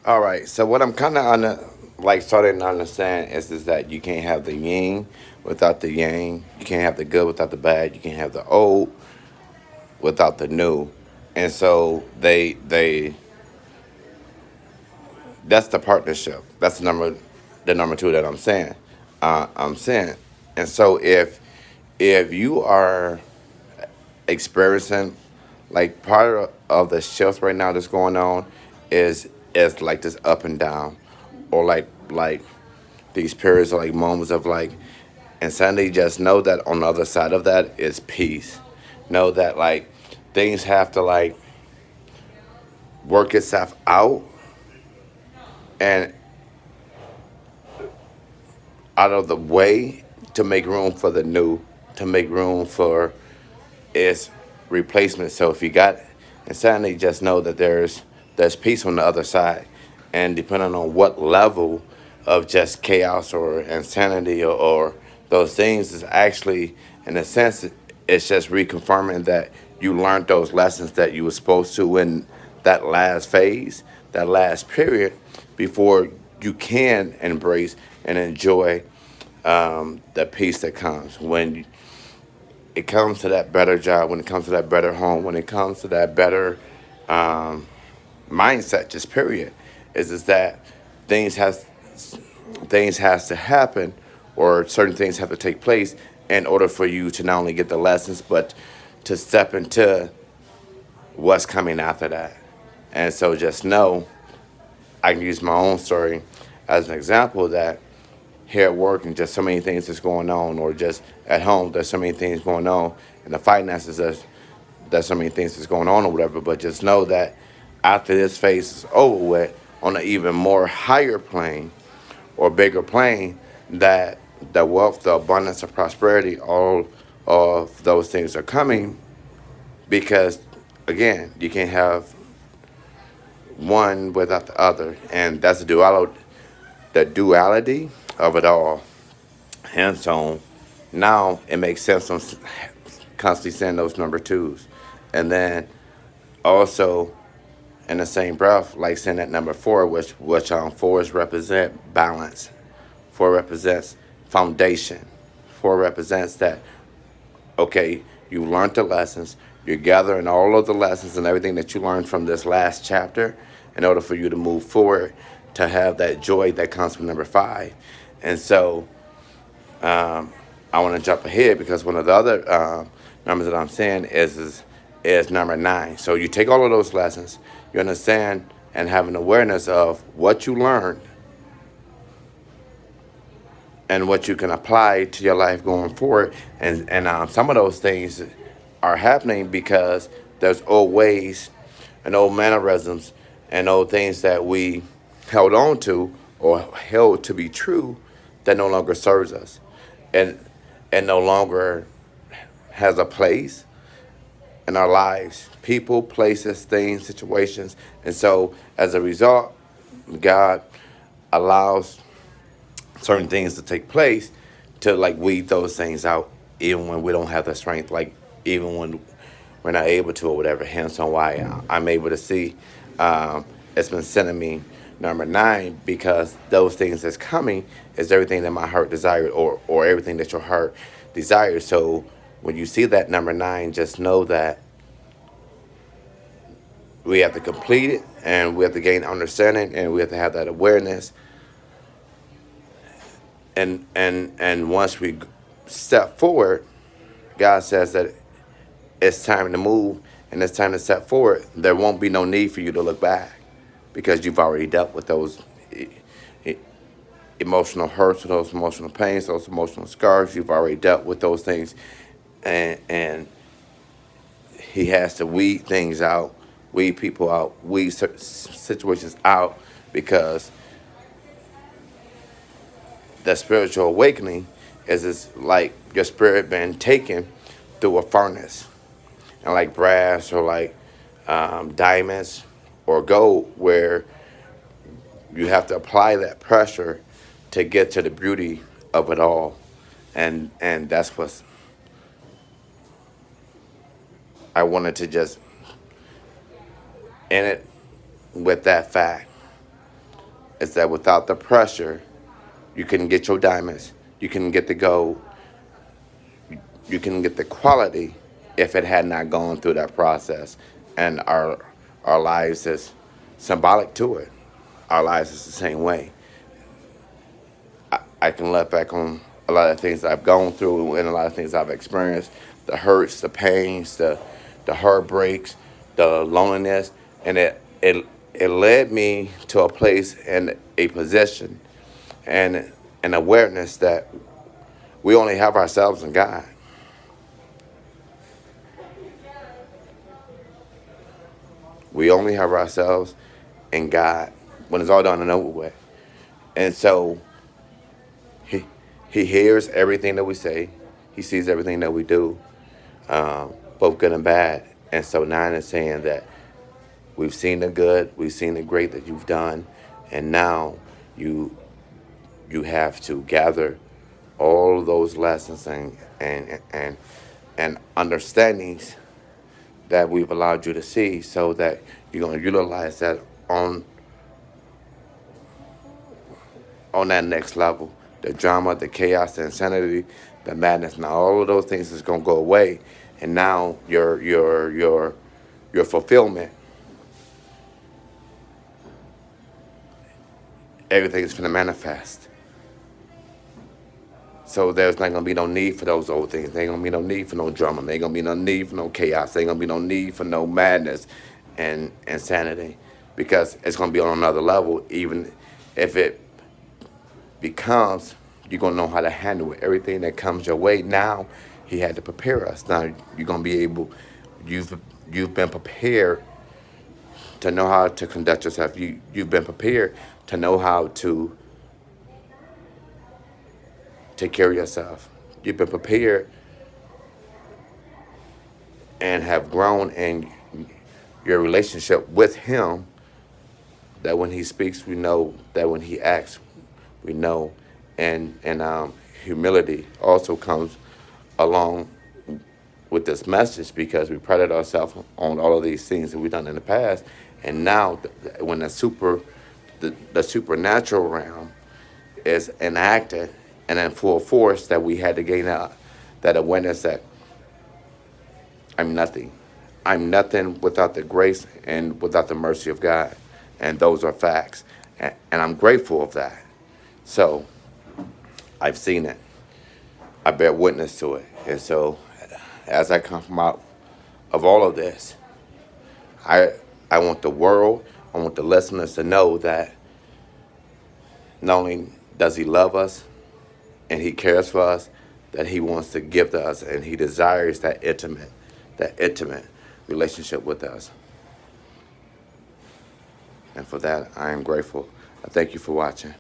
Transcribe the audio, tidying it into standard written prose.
All right. So what I'm kind of like starting to understand is that you can't have the yin without the yang. You can't have the good without the bad. You can't have the old without the new. And so they that's the partnership. That's the number two that I'm saying. I'm saying. And so if you are experiencing like part of the shift right now that's going on is like this up and down, or like these periods or like moments of like insanity. Just know that on the other side of that is peace. Know that like things have to like work itself out and out of the way to make room for the new, to make room for its replacement. So if you got insanity, just know that there's peace on the other side, and depending on what level of just chaos or insanity or those things is actually, in a sense, it's just reconfirming that you learned those lessons that you were supposed to in that last phase, that last period, before you can embrace and enjoy the peace that comes when it comes to that better job, when it comes to that better home, when it comes to that better mindset, just period, is that things has things has to happen, or certain things have to take place in order for you to not only get the lessons but to step into what's coming after that. And so just know, I can use my own story as an example, that here at work and just so many things that's going on, or just at home there's so many things going on, and the finances there's so many things that's going on or whatever. But just know that after this phase is over with, on an even more higher plane or bigger plane, that the wealth, the abundance, of prosperity, all of those things are coming, because again, you can't have one without the other, and that's the duality of it all. And so now it makes sense on constantly saying those number twos. And then also in the same breath, like saying that number four, which fours represent balance. Four represents foundation. Four represents that, okay, you learned the lessons, you're gathering all of the lessons and everything that you learned from this last chapter in order for you to move forward, to have that joy that comes from number five. And so I want to jump ahead, because one of the other numbers that I'm saying is number nine. So you take all of those lessons, you understand and have an awareness of what you learned and what you can apply to your life going forward. And some of those things are happening because there's old ways and old mannerisms and old things that we held on to or held to be true that no longer serves us, and no longer has a place in our lives. People, places, things, situations. And so as a result, God allows certain things to take place to like weed those things out, even when we don't have the strength, like even when we're not able to or whatever. Hence on why I'm able to see it's been sending me number nine, because those things that's coming is everything that my heart desired, or everything that your heart desires. So when you see that number nine, just know that we have to complete it, and we have to gain understanding, and we have to have that awareness. And once we step forward, God says that it's time to move and it's time to step forward. There won't be no need for you to look back, because you've already dealt with those e- e- emotional hurts, those emotional pains, those emotional scars. You've already dealt with those things, and He has to weed things out, weed people out, weed situations out, because the spiritual awakening is like your spirit being taken through a furnace, and like brass or like diamonds or gold, where you have to apply that pressure to get to the beauty of it all. And that's what I wanted to just end it with, that fact, is that without the pressure, you can get your diamonds, you can get the gold, you can get the quality if it had not gone through that process. And our lives is symbolic to it. Our lives is the same way. I can look back on a lot of things I've gone through and a lot of things I've experienced, the hurts, the pains, the heartbreaks, the loneliness, and it led me to a place and a position and an awareness that we only have ourselves and God. We only have ourselves and God when it's all done and over with. And so he he hears everything that we say. He sees everything that we do, both good and bad. And so now it's saying that we've seen the good, we've seen the great that you've done, and now you you have to gather all of those lessons and understandings that we've allowed you to see, so that you're going to utilize that on that next level. The drama, the chaos, the insanity, the madness. Now all of those things is going to go away, and now your fulfillment, everything is going to manifest. So there's not gonna be no need for those old things. There ain't gonna be no need for no drama. There ain't gonna be no need for no chaos. There ain't gonna be no need for no madness and insanity, because it's gonna be on another level. Even if it becomes, you're gonna know how to handle it. Everything that comes your way. Now, he had to prepare us. Now you're gonna be able. You've been prepared to know how to conduct yourself. You've been prepared to know how to take care of yourself. You've been prepared and have grown in your relationship with him, that when he speaks, we know, that when he acts, we know. And humility also comes along with this message, because we prided ourselves on all of these things that we've done in the past. And now when the supernatural realm is enacted and in full force, that we had to gain that awareness that I'm nothing. I'm nothing without the grace and without the mercy of God. And those are facts. And I'm grateful of that. So I've seen it. I bear witness to it. And so as I come out of all of this, I I want the world, I want the listeners to know that not only does he love us and he cares for us, that he wants to give to us, and he desires that intimate relationship with us. And for that, I am grateful. I thank you for watching.